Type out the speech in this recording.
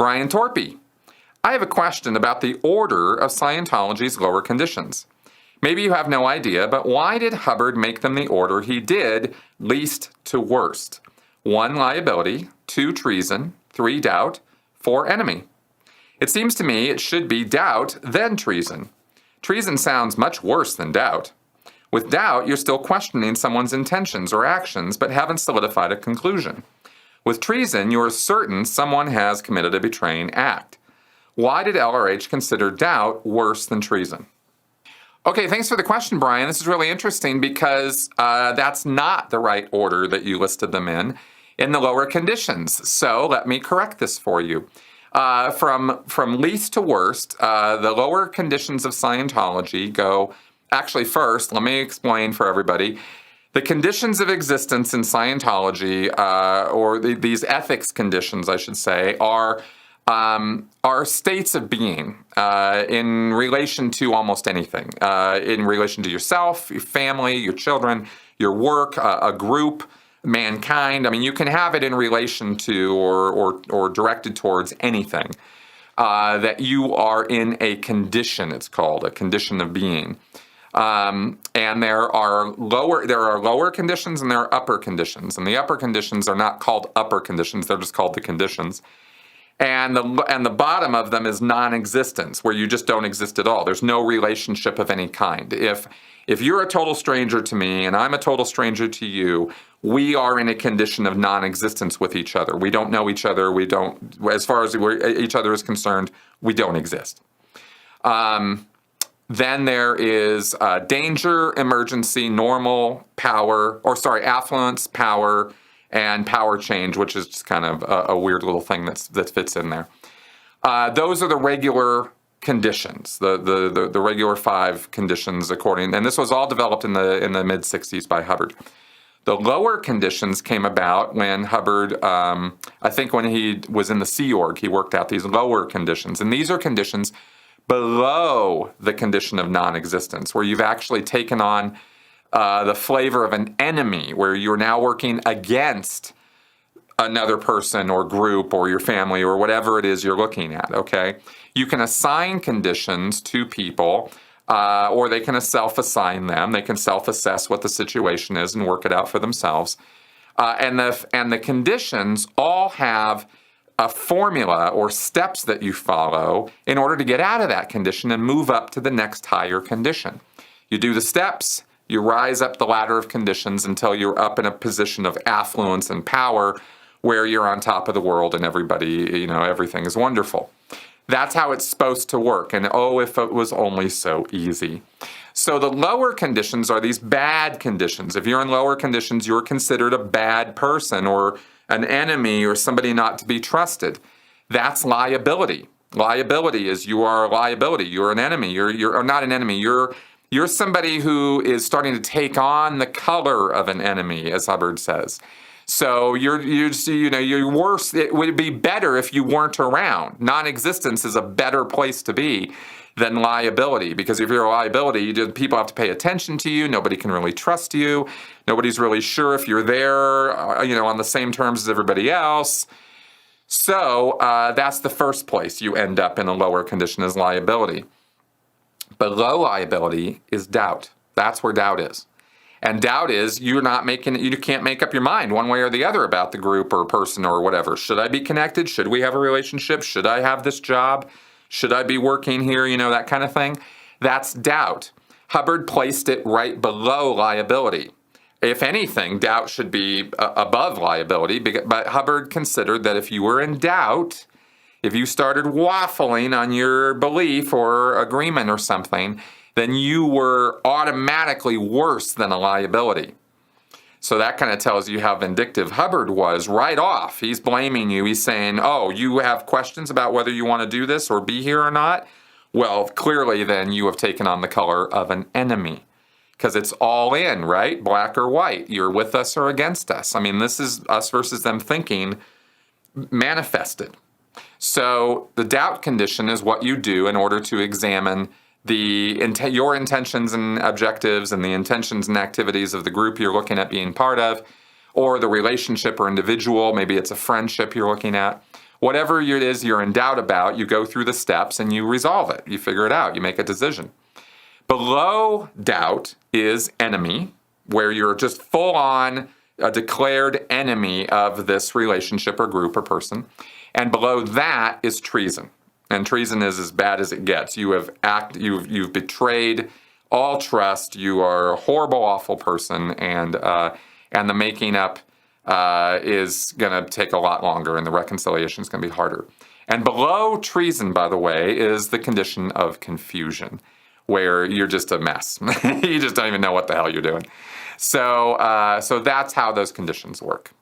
Brian Torpy. I have a question about the order of Scientology's lower conditions. Maybe you have no idea, but why did Hubbard make them the order he did, least to worst? 1, liability, 2, treason, 3, doubt, 4, enemy. It seems to me it should be doubt, then treason. Treason sounds much worse than doubt. With doubt, you're still questioning someone's intentions or actions, but haven't solidified a conclusion. With treason, you are certain someone has committed a betraying act. Why did LRH consider doubt worse than treason? Okay, thanks for the question, Brian. This is really interesting because that's not the right order that you listed them in the lower conditions. So let me correct this for you. From least to worst, the lower conditions of Scientology go, actually first, let me explain for everybody. The conditions of existence in Scientology, or these ethics conditions, I should say, are states of being in relation to almost anything, in relation to yourself, your family, your children, your work, a group, mankind. I mean, you can have it in relation to or directed towards anything that you are in a condition. It's called a condition of being. And there are lower conditions and there are upper conditions. And the upper conditions are not called upper conditions; they're just called the conditions. And the bottom of them is non-existence, where you just don't exist at all. There's no relationship of any kind. If you're a total stranger to me and I'm a total stranger to you, we are in a condition of non-existence with each other. We don't know each other. We don't, as far as each other is concerned, we don't exist. Then there is danger, emergency, normal, affluence, power, and power change, which is just kind of a weird little thing that fits in there. Those are the regular conditions, the regular 5 conditions and this was all developed in the mid-60s by Hubbard. The lower conditions came about when Hubbard, I think when he was in the Sea Org, he worked out these lower conditions. And these are conditions below the condition of non-existence, where you've actually taken on the flavor of an enemy, where you're now working against another person or group or your family or whatever it is you're looking at, okay? You can assign conditions to people, or they can self-assign them. They can self-assess what the situation is and work it out for themselves. And the conditions all have a formula or steps that you follow in order to get out of that condition and move up to the next higher condition. You do the steps, you rise up the ladder of conditions until you're up in a position of affluence and power where you're on top of the world and everybody, everything is wonderful. That's how it's supposed to work. And oh, if it was only so easy. So the lower conditions are these bad conditions. If you're in lower conditions, you're considered a bad person or an enemy or somebody not to be trusted. That's liability. Liability is you are a liability. You're an enemy. You're not an enemy. You're somebody who is starting to take on the color of an enemy, as Hubbard says. So you're worse. It would be better if you weren't around. Non-existence is a better place to be than liability, because if you're a liability, people have to pay attention to you. Nobody can really trust you. Nobody's really sure if you're there, on the same terms as everybody else. So that's the first place you end up in a lower condition as liability. Below liability is doubt. That's where doubt is. And doubt is you can't make up your mind one way or the other about the group or person or whatever. Should I be connected? Should we have a relationship? Should I have this job? Should I be working here? That kind of thing. That's doubt. Hubbard placed it right below liability. If anything, doubt should be above liability, but Hubbard considered that if you were in doubt, if you started waffling on your belief or agreement or something, then you were automatically worse than a liability. So that kind of tells you how vindictive Hubbard was right off. He's blaming you. He's saying, oh, you have questions about whether you want to do this or be here or not? Well, clearly then you have taken on the color of an enemy. Because it's all in, right? Black or white. You're with us or against us. I mean, this is us versus them thinking manifested. So the doubt condition is what you do in order to examine your intentions and objectives and the intentions and activities of the group you're looking at being part of, or the relationship or individual. Maybe it's a friendship you're looking at, whatever it is you're in doubt about, you go through the steps and you resolve it. You figure it out. You make a decision. Below doubt is enemy, where you're just full on a declared enemy of this relationship or group or person. And below that is treason. And treason is as bad as it gets. You've betrayed all trust. You are a horrible, awful person, and the making up is going to take a lot longer, and the reconciliation is going to be harder. And below treason, by the way, is the condition of confusion, where you're just a mess. You just don't even know what the hell you're doing. So that's how those conditions work.